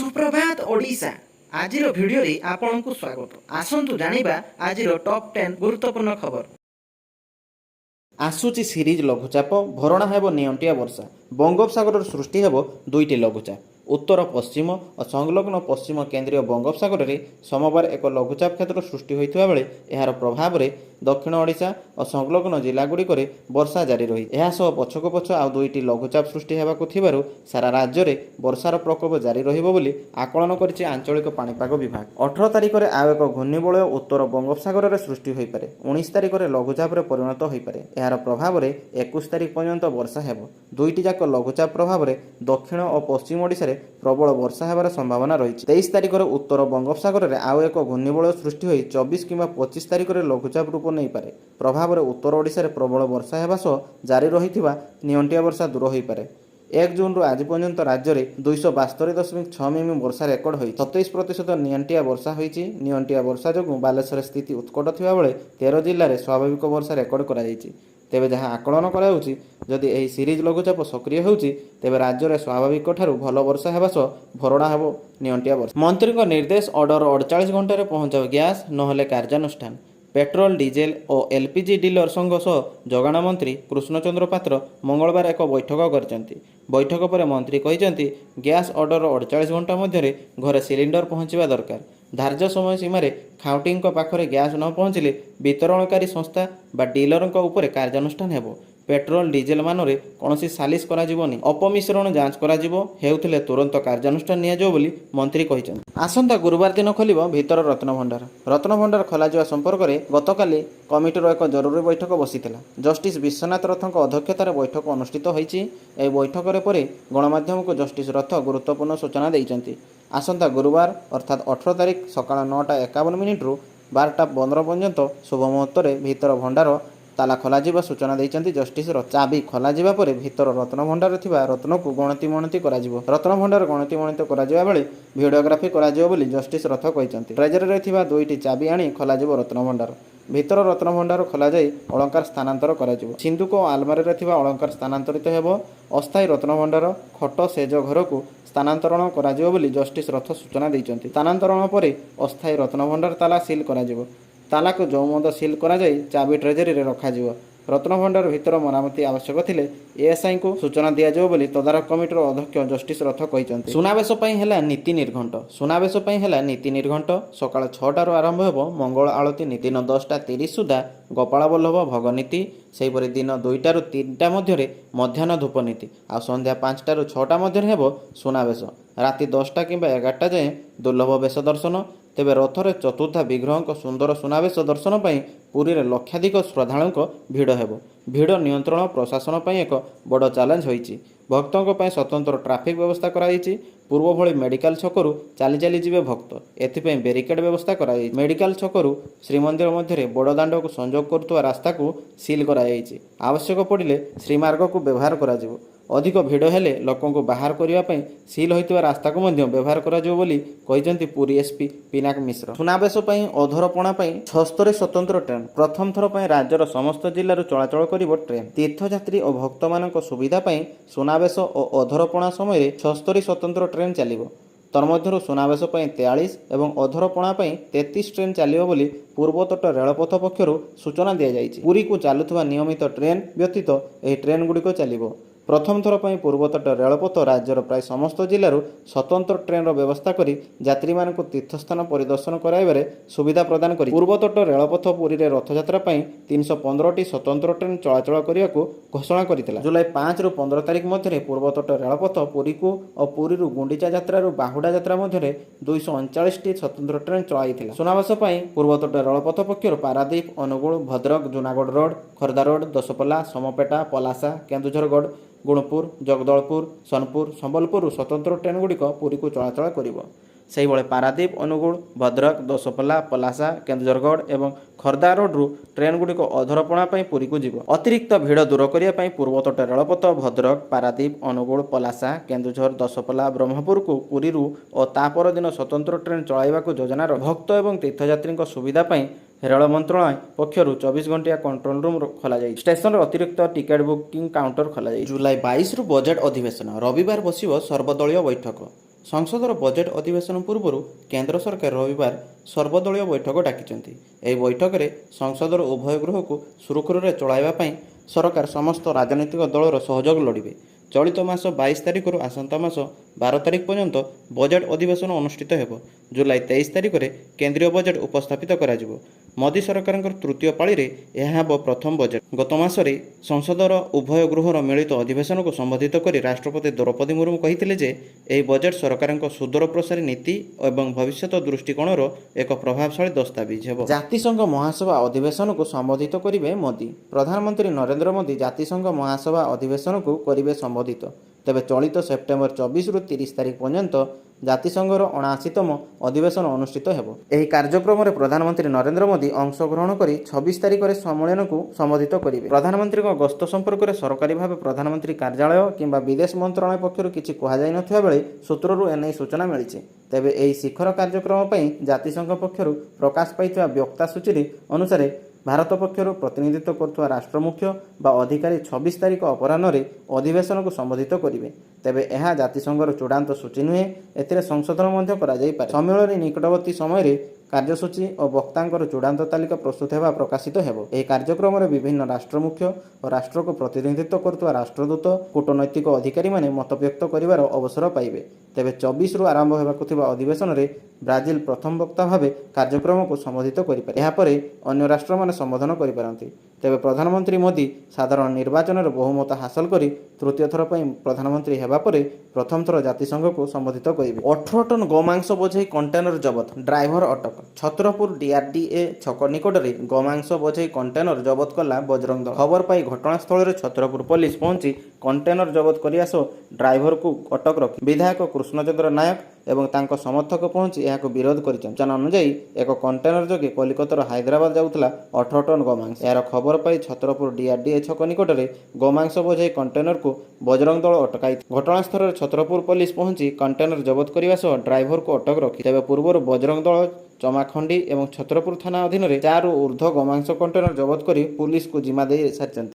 सुप्रभात ओडिशा आज भिडियो आपण को स्वागत। आसतु जानिबा आज टॉप 10 गुरुत्वपूर्ण खबर। आसूची सीरीज लघुचाप भरणा हेब नियंटिया वर्षा बंगोपसागर सृष्टि हेब दुईटी लघुचाप उत्तर पश्चिम और संलग्न पश्चिम केन्द्रीय बंगोपसागर में सोमवार एक लघुचाप क्षेत्र सृष्टि होता बेले यार प्रभाव में दक्षिण ओडिशा और संलग्न जिलागुड़िक वर्षा जारी रही पछक पछ आउ दुईटी लघुचाप सृष्टि होगा सारा राज्य में वर्षार प्रकोप जारी रही आकलन कर आंचलिक पाणीपाग विभाग 18 तारिख में आउ एक घूर्णिबलय उत्तर बंगोपसागर में सृष्टि हो पारे 19 तारिख में लघुचाप परिणत हो पारे यार प्रभाव में 21 तारिख पर्यंत वर्षा हेब दुईटी जाक लघुचाप प्रभाव में दक्षिण और पश्चिम ओडिशा रे प्रबल वर्षा हेबार संभावना रही 23 तारिख में उत्तर बंगोपसागर में आउ एक घूर्णिबलय सृष्टि हो 24 कि 25 तारिख में लघुचाप रूप नहीं पारे प्रभाव में उत्तर ओडिशा रे प्रबल वर्षा हेबा सह जारी रही नियंटिया वर्षा दूर हो पारे 1 जून रु आज पर्यंत राज्य में 272.6 मिमी वर्षा रेकर्ड हो 27% नियंटिया वर्षा होती नियंटिया वर्षा जो बालेश्वर स्थिति उत्कट थिबा बेले 13 जिले में स्वाभाविक वर्षा रेकर्ड करा तेबे जहाँ आकलन कराउछि जदि एही सीरीज लघुचाप सक्रिय होउछि तेबे राज्य में स्वाभाविक ठारू भल वर्षा हेबा सह भरणा हेबो नियंटिया वर्षा। मंत्री निर्देश ऑर्डर 48 घंटे पहुंचाओ गैस नहले कार्यानुष्ठान पेट्रोल डीजेल और एलपीजी डीलर संघ सह जोगाण मंत्री कृष्णचंद्र पात्र मंगलवार एक बैठक करछन्ति बैठक पर मंत्री कहिसन्ति गैस ऑर्डर 48 घंटा मध्य घरे सिलिंडर पहुंचवा दरकार धार्य समय सीमार खाउटी पाखरे गैस न पहुँचले वितरणकारी संस्था बा डीलर उपर कार्यानुष्ठान हेबो पेट्रोल डीजेल मानरे कौन सालिश कराजिबोनी अपमिश्रण जांच कराजिबो तुरंत कार्यानुष्ठान नियाजिबो बोली मंत्री कहिसन्ति। आसंता गुरुवार दिन खोलिबो भीतर रत्नभंडार खोलाजिबा संपर्क में गतकाली कमिटीर एक जरूरी बैठक बसिथिला जस्टिस विश्वनाथ रथक अध्यक्षतार बैठक अनुष्ठित होईछि एही बैठक पर गणमाध्यम को जस्टिस रथ गुरुत्वपूर्ण सूचना देइछन्ति। आसंता गुरुवार अर्थात 18 तारिख सकाळ 9:51 रु 12:15 पर्यंत शुभ मुहूर्त भीतर भंडार ताला खोलाजिबा सूचना देइछन्ति जस्टिस रथ चाबी खोलाजिबा परे भीतर रत्नभंडार थिबा रत्न को गणति मणति कराजिबो रत्नभंडार गणति मणित कराजिबा बेले भिडियोग्राफी कराजिबो बोली जस्टिस रथ कहिसन्ति। ट्रेजरी रे थिबा दुईटी चाबी आनी खोलाजिबो रत्नभंडार भीतर रत्नभंडार खोला जाई अलंकार स्थानांतर कराजिबो सिंधुक आलमारी रे थिबा अलंकार स्थानांतरित हेबो अस्थायी रत्नभंडार खट सेज घर को स्थानांतरण कराजिबो बोली जस्टिस रथ सूचना देइछन्ति। स्थानांतरण परे अस्थायी रत्नभंडार ताला सील कराजिबो ताला को जो मद सील करा जाई चाबी ट्रेजरी रे रखाजिबो रत्नभंडार भीतर मरामती आवश्यक थिले एएसआई को सूचना दिया जाओ बोली तदारख कमिटीर अध्यक्ष जस्टिस रथ कहिसन्ति। सुनावेश पई हैला नीति निर्घंट सुनावेश पई हैला नीति निर्घंट सकाळ 6 आरंभ हेबो मंगल आळती नीति 10:30 सुधा गोपाल बल्लभ भगनीति सेहिपरि दिन 2 रु 3 मध्य मध्याह्न धूप नीति आ संध्या 5 रु 6 मध्य हेबो सुनावेश राति 10 कि 11 जाए दुर्लभ बेश दर्शन तेबे रथरे चतुर्था विग्रह सुंदर सुनावेश दर्शन पर पुरी रे लक्षाधिक श्रद्धालुओं भिड़ हेबो भिड़ नियंत्रण प्रशासन पर एक बड़ चैलेंज होईछि भक्तों पर स्वतंत्र ट्राफिक व्यवस्था कराई पूर्व भली मेडिकल छकरू चाली चाली जीवे भक्त एथिपई बेरिकेड व्यवस्था कराई मेडिकल छकरू श्रीमंदिर मध्य बड़दाण्ड को संजोग करुवा रास्ता को सील कराई आवश्यक पड़िले श्रीमार्ग को व्यवहार कराजिबो अधिक भिड़ हेले लोकों को बाहर करने सील होता रास्ता को व्यवहार कर पुरी एसपी पिनाक मिश्र। सुनावेश अधरपणा 76 स्वतंत्र ट्रेन प्रथम थर पर राज्यर समस्त जिलूर चलाचल कर ट्रेन तीर्थयात्री और भक्त मान सुविधा सुनावेश और अधरपणा समय 76 स्वतंत्र ट्रेन चलो तन्मध्य सुनावेश 43 और अधरपणा 33 ट्रेन चलो बोली पूर्वतट रेलपथ पक्षर सूचना दी जाएगी। पुरी को चलुवा नियमित ट्रेन व्यतीत यह ट्रेन गुड़िक चलो प्रथम थर पर पूर्वतट रेलपथ राज्यर प्राय समस्त जिलूर स्वतंत्र ट्रेन व्यवस्था कर यात्री मान तीर्थस्थान परिदर्शन कराइबारे सुविधा प्रदान कर पूर्वतट रेलपथ पुरी रे रथयात्रा 315टी स्वतंत्र ट्रेन चलाचल करने को घोषणा करथिला। जुलाई 5 रु 15 तारिख मध्य पूर्वतट रेलपथ पुरी को और पुरी रु गुंडीचा यात्रा बाहुडा यात्रा मध्य 239टी स्वतंत्र ट्रेन चलाइथिला। सुनावेश पूर्वतट रेलपथ पक्षर पारादीप अनुगुल भद्रक जूनागढ़ रोड खर्दा रोड दशपल्ला समपेटा पलासा केन्दुझरगढ़ गुणपुर जगदलपुर सोनपुर संबलपुर स्वतंत्र ट्रेन गुड़िक पुरी को चलाचल करिबो सेही बळे पारादीप अनुगुल भद्रक दशपल्ला पलासा केन्दुझरगढ़ एवं खर्दा रोड रु ट्रेन गुड़िक अधरपणा पुरी को जीव अतिरिक्त भिड़ दूर करने पूर्वतट रेलपथ भद्रक पारादीप अनुगुल पलासा केन्दुझर दशपल्ला ब्रह्मपुर को पुरी रु और तापर दिन स्वतंत्र ट्रेन चलाइबा योजना भक्त एवं तीर्थयात्री सुविधा रेल मंत्रालय पक्षर 24 घंटिया कंट्रोल रूम खोल स्टेशन अतिरिक्त टिकेट बुकिंग काउंटर खोल जुलाई 22 रु बजेट अधिवेशन रविवार बसिब सर्वदलीय बैठक ସଂସଦର ବଜେଟ୍ ଅଧିବେଶନ ପୂର୍ବରୁ କେନ୍ଦ୍ର ସରକାର ରବିବାର ସର୍ବଦଳୀୟ ବୈଠକ ଡାକିଛନ୍ତି। ଏହି ବୈଠକରେ ସଂସଦର ଉଭୟ ଗୃହକୁ ସୁରୁଖୁରୁରେ ଚଳାଇବା ପାଇଁ ସରକାର ସମସ୍ତ ରାଜନୈତିକ ଦଳର ସହଯୋଗ ଲୋଡ଼ିବେ। ଚଳିତ ମାସ 22 ତାରିଖରୁ ଆସନ୍ତା ମାସ 12 ତାରିଖ ପର୍ଯ୍ୟନ୍ତ ବଜେଟ୍ ଅଧିବେଶନ ଅନୁଷ୍ଠିତ ହେବ। ଜୁଲାଇ 23 ତାରିଖରେ କେନ୍ଦ୍ରୀୟ ବଜେଟ୍ ଉପସ୍ଥାପିତ କରାଯିବ। ମୋଦି ସରକାରଙ୍କ ତୃତୀୟ ପାଳିରେ ଏହା ହେବ ପ୍ରଥମ ବଜେଟ୍। ଗତ ମାସରେ ସଂସଦର ଉଭୟ ଗୃହର ମିଳିତ ଅଧିବେଶନକୁ ସମ୍ବୋଧିତ କରି ରାଷ୍ଟ୍ରପତି ଦ୍ରୌପଦୀ ମୁର୍ମୁ କହିଥିଲେ ଯେ ଏହି ବଜେଟ୍ ସରକାରଙ୍କ ସୁଦୂରପ୍ରସାରୀ ନୀତି ଏବଂ ଭବିଷ୍ୟତ ଦୃଷ୍ଟିକୋଣର ଏକ ପ୍ରଭାବଶାଳୀ ଦସ୍ତାବିଜ ହେବ। ଜାତିସଂଘ ମହାସଭା ଅଧିବେଶନକୁ ସମ୍ବୋଧିତ କରିବେ ମୋଦି। ପ୍ରଧାନମନ୍ତ୍ରୀ ନରେନ୍ଦ୍ର ମୋଦି ଜାତିସଂଘ ମହାସଭା ଅଧିବେଶନକୁ କରିବେ ସମ୍ବୋଧିତ। ତେବେ ଚଳିତ ସେପ୍ଟେମ୍ବର 24ରୁ 30 ତାରିଖ ପର୍ଯ୍ୟନ୍ତ ଜାତିସଂଘର 79ତମ ଅଧିବେଶନ ଅନୁଷ୍ଠିତ ହେବ। ଏହି କାର୍ଯ୍ୟକ୍ରମରେ ପ୍ରଧାନମନ୍ତ୍ରୀ ନରେନ୍ଦ୍ର ମୋଦି ଅଂଶଗ୍ରହଣ କରି 26 ତାରିଖରେ ସମ୍ମେଳନକୁ ସମ୍ବୋଧିତ କରିବେ। ପ୍ରଧାନମନ୍ତ୍ରୀଙ୍କ ଗସ୍ତ ସମ୍ପର୍କରେ ସରକାରୀ ଭାବେ ପ୍ରଧାନମନ୍ତ୍ରୀ କାର୍ଯ୍ୟାଳୟ କିମ୍ବା ବିଦେଶ ମନ୍ତ୍ରଣାଳୟ ପକ୍ଷରୁ କିଛି କୁହାଯାଇନଥିବା ବେଳେ ସୂତ୍ରରୁ ଏନେଇ ସୂଚନା ମିଳିଛି। ତେବେ ଏହି ଶିଖର କାର୍ଯ୍ୟକ୍ରମ ପାଇଁ ଜାତିସଂଘ ପକ୍ଷରୁ ପ୍ରକାଶ ପାଇଥିବା ବକ୍ତା ସୂଚୀରେ ଅନୁସାରେ ଭାରତ ପକ୍ଷରୁ ପ୍ରତିନିଧିତ୍ୱ କରୁଥିବା ରାଷ୍ଟ୍ରମୁଖ୍ୟ ବା ଅଧିକାରୀ 26 ତାରିଖ ଅପରାହ୍ନରେ ଅଧିବେଶନକୁ ସମ୍ବୋଧିତ କରିବେ। ତେବେ ଏହା ଜାତିସଂଘର ଚୂଡ଼ାନ୍ତ ସୂଚୀ ନୁହେଁ, ଏଥିରେ ସଂଶୋଧନ ମଧ୍ୟ କରାଯାଇପାରେ। ସମ୍ମିଳନୀ ନିକଟବର୍ତ୍ତୀ ସମୟରେ କାର୍ଯ୍ୟସୂଚୀ ଓ ବକ୍ତାଙ୍କର ଚୂଡ଼ାନ୍ତ ତାଲିକା ପ୍ରସ୍ତୁତ ହେବା ପ୍ରକାଶିତ ହେବ। ଏହି କାର୍ଯ୍ୟକ୍ରମରେ ବିଭିନ୍ନ ରାଷ୍ଟ୍ରମୁଖ୍ୟ ଓ ରାଷ୍ଟ୍ରକୁ ପ୍ରତିନିଧିତ୍ୱ କରୁଥିବା ରାଷ୍ଟ୍ରଦୂତ, କୂଟନୈତିକ ଅଧିକାରୀମାନେ ମତବ୍ୟକ୍ତ କରିବାର ଅବସର ପାଇବେ। ତେବେ 24ରୁ ଆରମ୍ଭ ହେବାକୁ ଥିବା ଅଧିବେଶନରେ ବ୍ରାଜିଲ ପ୍ରଥମ ବକ୍ତା ଭାବେ କାର୍ଯ୍ୟକ୍ରମକୁ ସମ୍ବୋଧିତ କରିପାରେ। ଏହାପରେ ଅନ୍ୟ ରାଷ୍ଟ୍ରମାନେ ସମ୍ବୋଧନ କରିପାରନ୍ତି। ତେବେ ପ୍ରଧାନମନ୍ତ୍ରୀ ମୋଦି ସାଧାରଣ ନିର୍ବାଚନରେ ବହୁମତ ହାସଲ କରି ତୃତୀୟ ଥର ପାଇଁ ପ୍ରଧାନମନ୍ତ୍ରୀ ହେବା ପରେ ପ୍ରଥମ ଥର ଜାତିସଂଘକୁ ସମ୍ବୋଧିତ କରିବେ। 18 ଟନ୍ ଗୋମାଂସ ବୋଝେଇ କଣ୍ଟେନର ଜବତ, ଡ୍ରାଇଭର ଅଟକ। ଛତ୍ରପୁର ଡିଆର୍ଡିଏ ଛକ ନିକଟରେ ଗୋମାଂସ ବୋଝେଇ କଣ୍ଟେନର ଜବତ କଲା ବଜରଙ୍ଗ ଦଳ। ଖବର ପାଇ ଘଟଣାସ୍ଥଳରେ ଛତ୍ରପୁର ପୋଲିସ ପହଞ୍ଚି କଣ୍ଟେନର ଜବତ କରିବା ସହ ଡ୍ରାଇଭରକୁ ଅଟକ ରଖି ବିଧାୟକ କୃଷ୍ଣଚନ୍ଦ୍ର ନାୟକ ଏବଂ ତାଙ୍କ ସମର୍ଥକ ପହଞ୍ଚି ଏହାକୁ ବିରୋଧ କରିଛନ୍ତି। ସୂଚନା ଅନୁଯାୟୀ ଏକ କଣ୍ଟେନର ଯୋଗେ କଲିକତାରୁ ହାଇଦ୍ରାବାଦ ଯାଉଥିଲା 18 ଟନ୍ ଗୋମାଂସ। ଏହାର ଖବର ପାଇ ଛତ୍ରପୁର ଡିଆର୍ଡିଏ ଛକ ନିକଟରେ ଗୋମାଂସ ବୋଝେଇ କଣ୍ଟେନରକୁ ବଜରଙ୍ଗ ଦଳ ଅଟକାଇଥିଲା। ଘଟଣାସ୍ଥଳରେ ଛତ୍ରପୁର ପୋଲିସ ପହଞ୍ଚି କଣ୍ଟେନର ଜବତ କରିବା ସହ ଡ୍ରାଇଭରକୁ ଅଟକ ରଖି। ତେବେ ପୂର୍ବରୁ ବଜରଙ୍ଗ ଦଳ ଚମାଖଣ୍ଡି ଏବଂ ଛତ୍ରପୁର ଥାନା ଅଧୀନରେ 4ରୁ ଉର୍ଦ୍ଧ୍ୱ ଗୋମାଂସ କଣ୍ଟେନର ଜବତ କରି ପୁଲିସକୁ ଜିମା ଦେଇ ସାରିଛନ୍ତି।